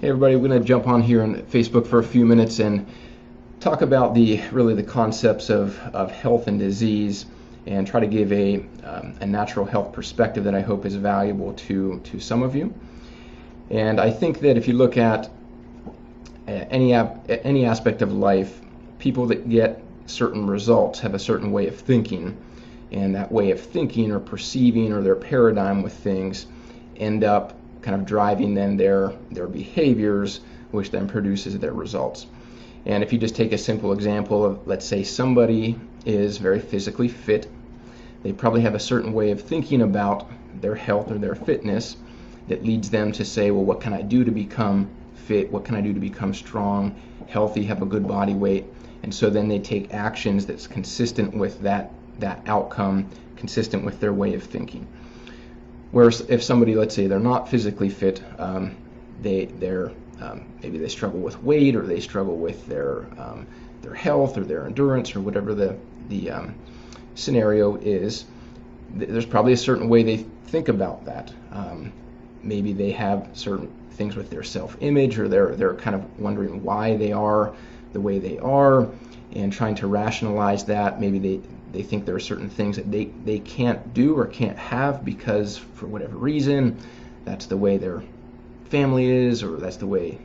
Hey everybody, we're going to jump on here on Facebook for a few minutes and talk about the concepts of health and disease, and try to give a natural health perspective that I hope is valuable to some of you. And I think that if you look at any aspect of life, people that get certain results have a certain way of thinking, and that way of thinking or perceiving or their paradigm with things end up kind of driving then their behaviors, which then produces their results. And if you just take a simple example of, let's say somebody is very physically fit, they probably have a certain way of thinking about their health or their fitness that leads them to say, well, what can I do to become fit? What can I do to become strong, healthy, have a good body weight? And so then they take actions that's consistent with that outcome, consistent with their way of thinking. Whereas if somebody, let's say they're not physically fit, they're maybe they struggle with weight, or they struggle with their health or their endurance, or whatever the scenario is, there's probably a certain way they think about that. Maybe they have certain things with their self-image, or they're kind of wondering why they are the way they are and trying to rationalize that. Maybe they think there are certain things that they can't do or can't have because for whatever reason, that's the way their family is, or that's the way,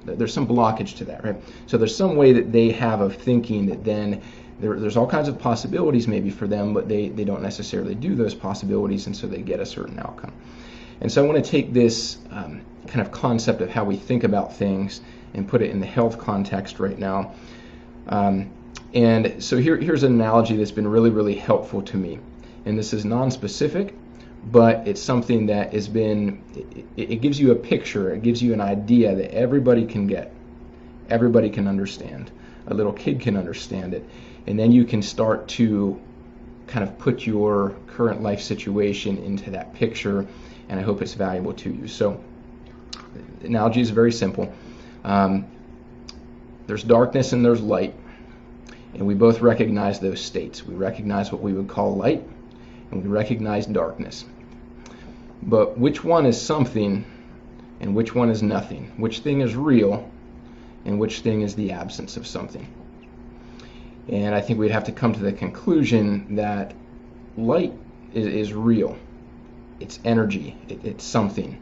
there's some blockage to that, right? So there's some way that they have of thinking that then there's all kinds of possibilities maybe for them, but they don't necessarily do those possibilities, and so they get a certain outcome. And so I want to take this kind of concept of how we think about things and put it in the health context right now. And so here's an analogy that's been really helpful to me. And this is non-specific, but it's something that has been, it gives you a picture, it gives you an idea that everybody can get, everybody can understand. A little kid can understand it. And then you can start to kind of put your current life situation into that picture, and I hope it's valuable to you. So the analogy is very simple. There's darkness and there's light. And we both recognize those states. We recognize what we would call light, and we recognize darkness. But which one is something and which one is nothing? Which thing is real and which thing is the absence of something? And I think we'd have to come to the conclusion that light is real. It's energy. It's something.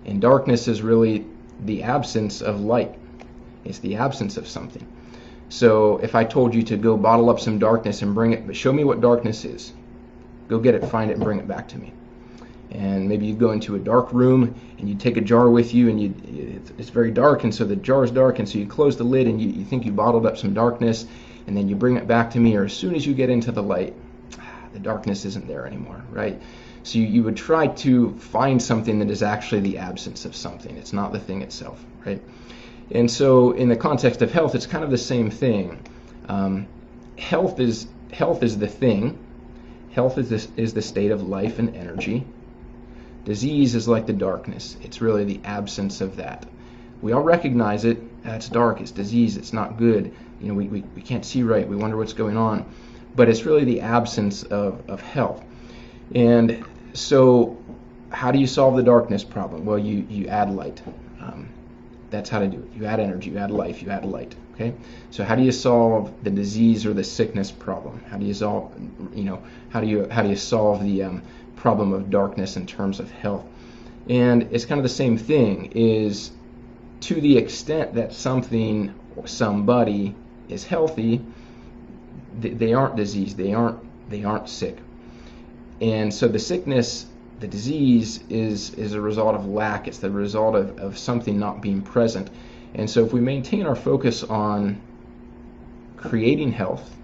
And darkness is really the absence of light. It's the absence of something. So if I told you to go bottle up some darkness and bring it, but show me what darkness is. Go get it, find it, and bring it back to me. And maybe you go into a dark room and you take a jar with you, and it's very dark, and so the jar is dark, and so you close the lid and you think you bottled up some darkness, and then you bring it back to me, or as soon as you get into the light, the darkness isn't there anymore, right? So you would try to find something that is actually the absence of something. It's not the thing itself, right? And so in the context of health, it's kind of the same thing. Health is the thing. Health is the state of life and energy. Disease is like the darkness. It's really the absence of that. We all recognize it. It's dark. It's disease. It's not good. We can't see right. We wonder what's going on. But it's really the absence of health. And so how do you solve the darkness problem? Well, you add light. That's how to do it. You add energy, you add life, you add light. Okay. So how do you solve the disease or the sickness problem? How do you solve, how do you solve the problem of darkness in terms of health? And it's kind of the same thing. Is to the extent that something or somebody is healthy, they aren't diseased. They aren't sick. And so the sickness, the disease is a result of lack. It's the result of something not being present. And so if we maintain our focus on creating health,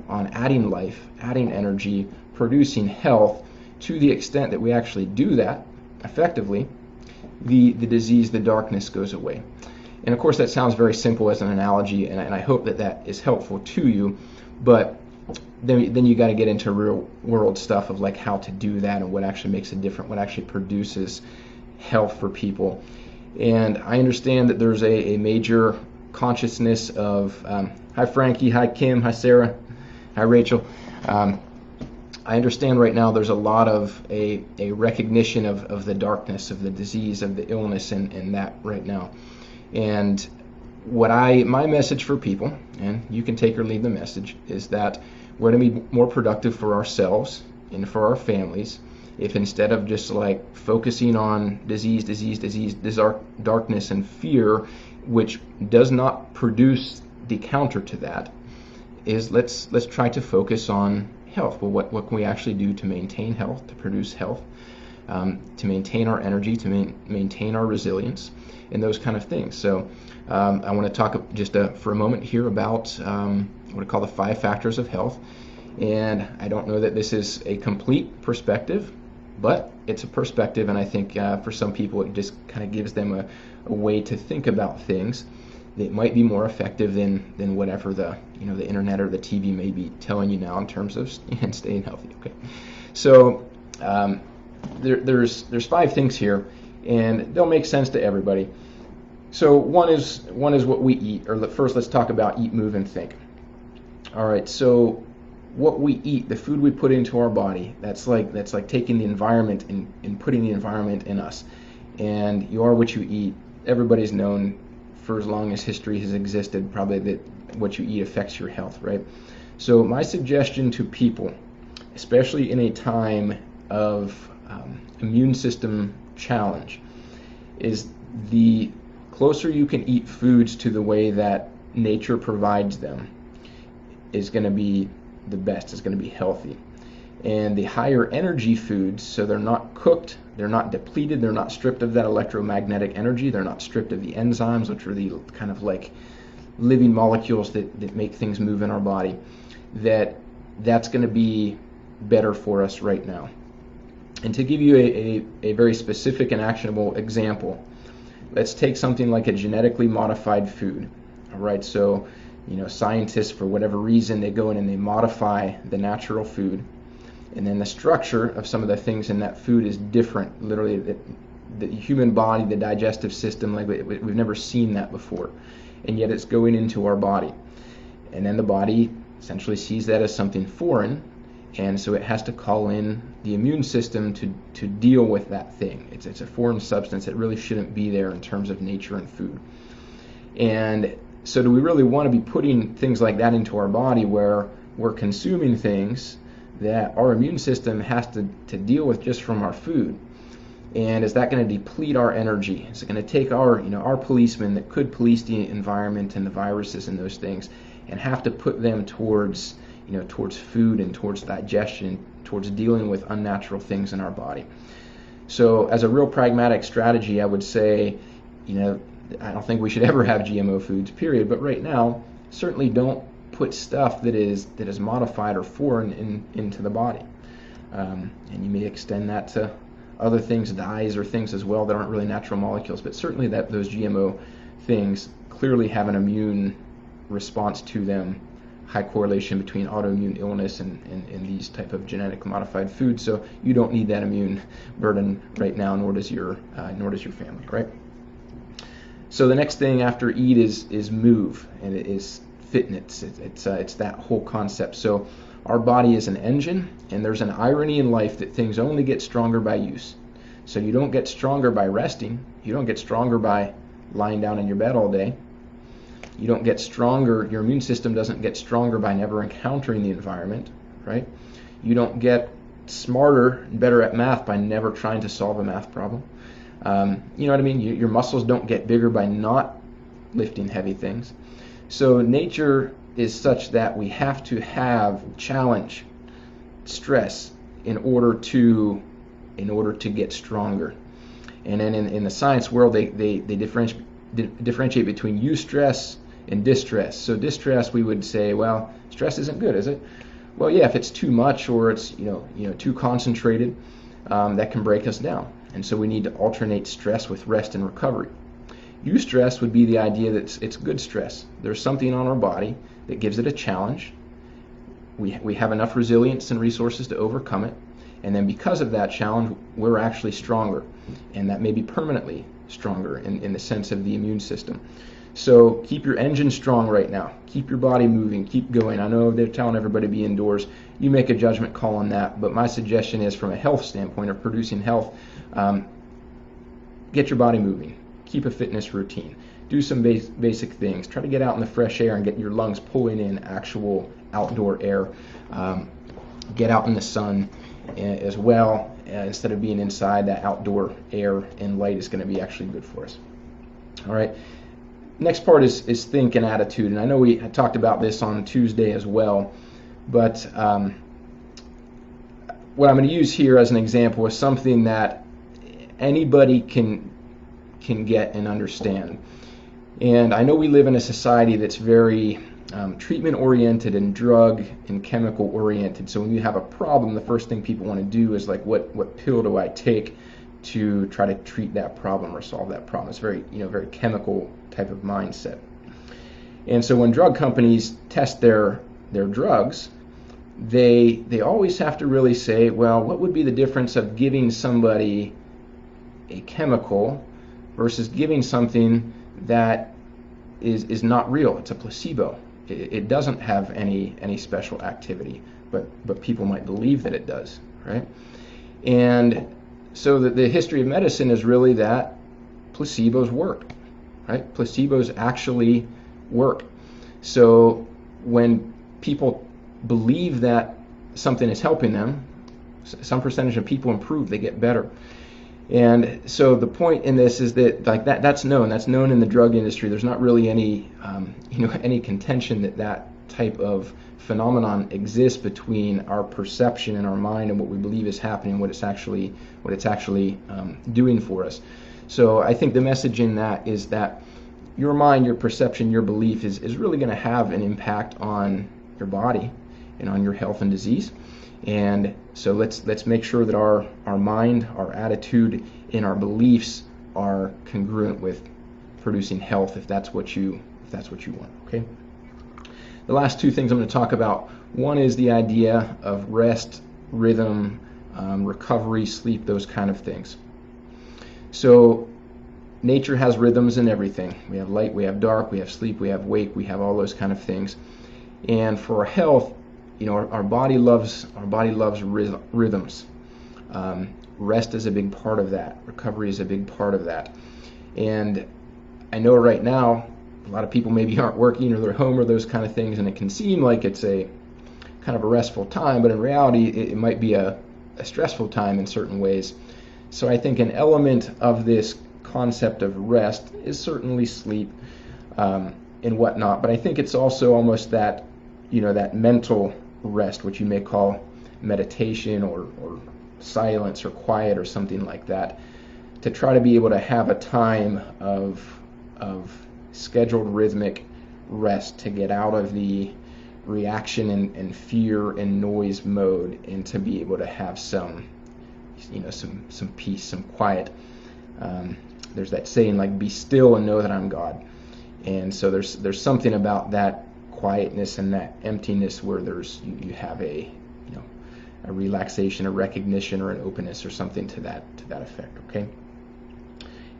on adding life, adding energy, producing health, to the extent that we actually do that effectively, the disease, the darkness goes away. And of course that sounds very simple as an analogy, and I hope that is helpful to you, but then you got to get into real world stuff of like how to do that and what actually makes a difference, what actually produces health for people. And I understand that there's a major consciousness of hi Frankie, hi Kim, hi Sarah, hi Rachel. I understand right now there's a lot of a recognition of the darkness, of the disease, of the illness, and that right now. And my message for people, and you can take or leave the message, is that we're going to be more productive for ourselves and for our families if instead of just like focusing on disease, darkness, and fear, which does not produce the counter to that, is let's try to focus on health. Well, what can we actually do to maintain health, to produce health, to maintain our energy, to maintain our resilience, and those kind of things. So I want to talk just for a moment here about what I call the 5 factors of health. And I don't know that this is a complete perspective, but it's a perspective, and I think for some people it just kind of gives them a way to think about things that might be more effective than whatever the internet or the TV may be telling you now in terms of staying healthy. Okay, so there's 5 things here, and they'll make sense to everybody. So one is what we eat. Or first, let's talk about eat, move, and think. All right, so what we eat, the food we put into our body, that's like taking the environment and putting the environment in us. And you are what you eat. Everybody's known for as long as history has existed probably that what you eat affects your health, right? So my suggestion to people, especially in a time of immune system challenge, is the closer you can eat foods to the way that nature provides them is going to be the best, is going to be healthy. And the higher energy foods, so they're not cooked, they're not depleted, they're not stripped of that electromagnetic energy, they're not stripped of the enzymes, which are the kind of like living molecules that make things move in our body, that's going to be better for us right now. And to give you a very specific and actionable example, let's take something like a genetically modified food. All right, so scientists, for whatever reason, they go in and they modify the natural food, and then the structure of some of the things in that food is different. Literally, the human body, the digestive system, like we've never seen that before, and yet it's going into our body. And then the body essentially sees that as something foreign, and so it has to call in the immune system to deal with that thing. It's a foreign substance that really shouldn't be there in terms of nature and food. And so do we really want to be putting things like that into our body where we're consuming things that our immune system has to deal with just from our food? And is that going to deplete our energy? Is it going to take our policemen that could police the environment and the viruses and those things and have to put them towards food and towards digestion, towards dealing with unnatural things in our body? So as a real pragmatic strategy, I would say, I don't think we should ever have GMO foods, period. But right now, certainly don't put stuff that is modified or foreign into the body. And you may extend that to other things, dyes or things as well that aren't really natural molecules. But certainly those GMO things clearly have an immune response to them, high correlation between autoimmune illness and these type of genetic modified foods. So you don't need that immune burden right now, nor does your family, right? So the next thing after eat is move, and it is fitness. It's that whole concept. So our body is an engine, and there's an irony in life that things only get stronger by use. So you don't get stronger by resting. You don't get stronger by lying down in your bed all day. You don't get stronger, your immune system doesn't get stronger by never encountering the environment, right? You don't get smarter and better at math by never trying to solve a math problem. You know what I mean? Your muscles don't get bigger by not lifting heavy things. So nature is such that we have to have challenge, stress in order to get stronger. And then in the science world, they differentiate between eustress and distress. So distress, we would say, well, stress isn't good, is it? Well, yeah, if it's too much or it's too concentrated, that can break us down. And so we need to alternate stress with rest and recovery. Eustress would be the idea that it's good stress. There's something on our body that gives it a challenge. We have enough resilience and resources to overcome it. And then because of that challenge, we're actually stronger. And that may be permanently stronger in the sense of the immune system. So keep your engine strong right now. Keep your body moving. Keep going. I know they're telling everybody to be indoors. You make a judgment call on that. But my suggestion is, from a health standpoint of producing health, get your body moving. Keep a fitness routine. Do some basic things. Try to get out in the fresh air and get your lungs pulling in actual outdoor air. Get out in the sun as well. Instead of being inside, that outdoor air and light is going to be actually good for us. All right. Next part is think and attitude, and I know we had talked about this on Tuesday as well, but what I'm going to use here as an example is something that anybody can get and understand. And I know we live in a society that's very treatment oriented and drug and chemical oriented. So when you have a problem, the first thing people want to do is like, what pill do I take to try to treat that problem or solve that problem? It's very, very chemical type of mindset. And so when drug companies test their drugs, they always have to really say, well, what would be the difference of giving somebody a chemical versus giving something that is not real? It's a placebo. It doesn't have any special activity, but people might believe that it does, right? And so the history of medicine is really that placebos work, right? Placebos actually work. So when people believe that something is helping them, some percentage of people improve, they get better. And so the point in this is that that's known in the drug industry. There's not really any any contention that type of phenomenon exists between our perception in our mind and what we believe is happening, what it's actually doing for us. So I think the message in that is that your mind, your perception, your belief is really going to have an impact on your body and on your health and disease. And so let's make sure that our mind, our attitude, and our beliefs are congruent with producing health, if that's what you want. Okay. The last two things I'm going to talk about. One is the idea of rest, rhythm, recovery, sleep, those kind of things. So nature has rhythms in everything. We have light, we have dark, we have sleep, we have wake, we have all those kind of things. And for our health, our body loves rhythms. Rest is a big part of that. Recovery is a big part of that. And I know right now a lot of people maybe aren't working or they're home or those kind of things, and it can seem like it's a kind of a restful time, but in reality it might be a stressful time in certain ways. So I think an element of this concept of rest is certainly sleep and whatnot, but I think it's also almost that that mental rest, which you may call meditation or silence or quiet or something like that, to try to be able to have a time of scheduled rhythmic rest, to get out of the reaction and fear and noise mode, and to be able to have some peace, some quiet. There's that saying, like, be still and know that I'm God. And so there's something about that quietness and that emptiness where you have a relaxation, a recognition, or an openness or something to that effect. Okay.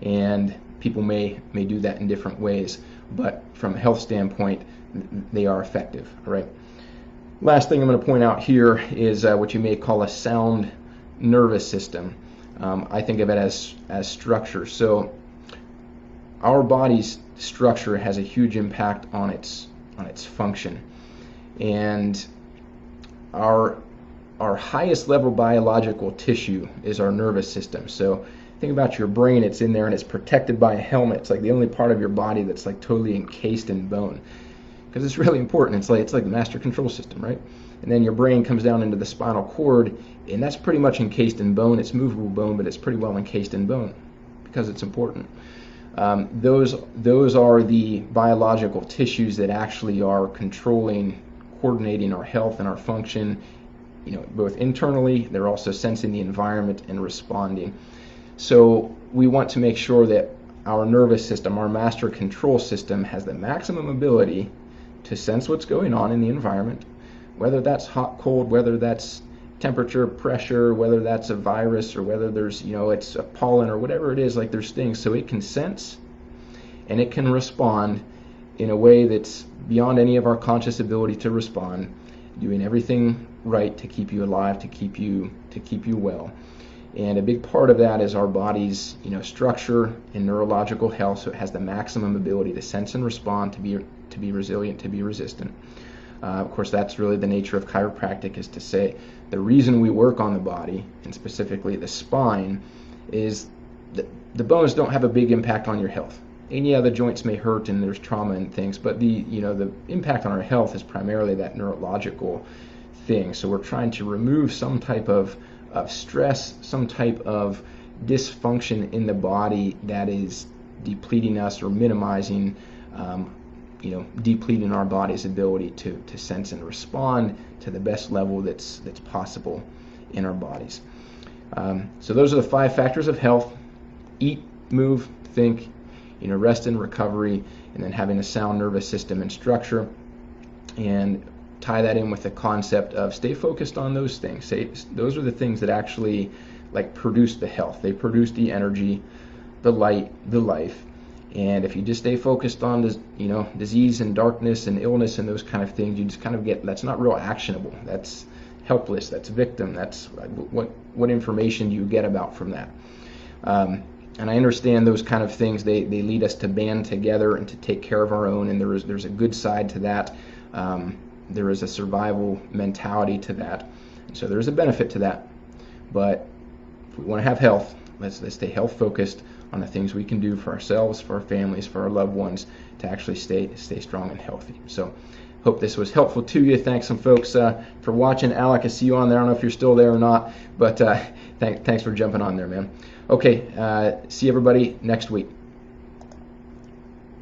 And people may do that in different ways, but from a health standpoint, they are effective. All right. Last thing I'm going to point out here is what you may call a sound nervous system. I think of it as structure. So our body's structure has a huge impact on its function, and our highest level biological tissue is our nervous system. So think about your brain. It's in there and it's protected by a helmet. It's like the only part of your body that's like totally encased in bone, because it's really important. It's like the master control system, right? And then your brain comes down into the spinal cord, and that's pretty much encased in bone. It's movable bone, but it's pretty well encased in bone because it's important. Those are the biological tissues that actually are controlling, coordinating our health and our function, both internally. They're also sensing the environment and responding. So we want to make sure that our nervous system, our master control system, has the maximum ability to sense what's going on in the environment, whether that's hot, cold, whether that's temperature, pressure, whether that's a virus, or whether there's, it's a pollen or whatever it is. Like, there's things, so it can sense and it can respond in a way that's beyond any of our conscious ability to respond, doing everything right to keep you alive, to keep you well. And a big part of that is our body's structure and neurological health, so it has the maximum ability to sense and respond, to be resilient, to be resistant. Of course, that's really the nature of chiropractic, is to say the reason we work on the body, and specifically the spine, is that the bones don't have a big impact on your health. And yeah, the joints may hurt and there's trauma and things, but the impact on our health is primarily that neurological thing. So we're trying to remove some type of stress, some type of dysfunction in the body that is depleting us or minimizing, depleting our body's ability to sense and respond to the best level that's possible in our bodies. So those are the 5 factors of health: eat, move, think, rest and recovery, and then having a sound nervous system and structure. And tie that in with the concept of stay focused on those things. Those are the things that actually produce the health. They produce the energy, the light, the life. And if you just stay focused on disease and darkness and illness and those kind of things, you just kind of that's not real actionable. That's helpless. That's victim. That's what information do you get about from that? And I understand those kind of things. They lead us to band together and to take care of our own. And there's a good side to that. There is a survival mentality to that. So there's a benefit to that. But if we want to have health, let's stay health focused on the things we can do for ourselves, for our families, for our loved ones, to actually stay strong and healthy. So hope this was helpful to you. Thanks some folks for watching. Alec, I see you on there. I don't know if you're still there or not, but thanks for jumping on there, man. Okay, see everybody next week.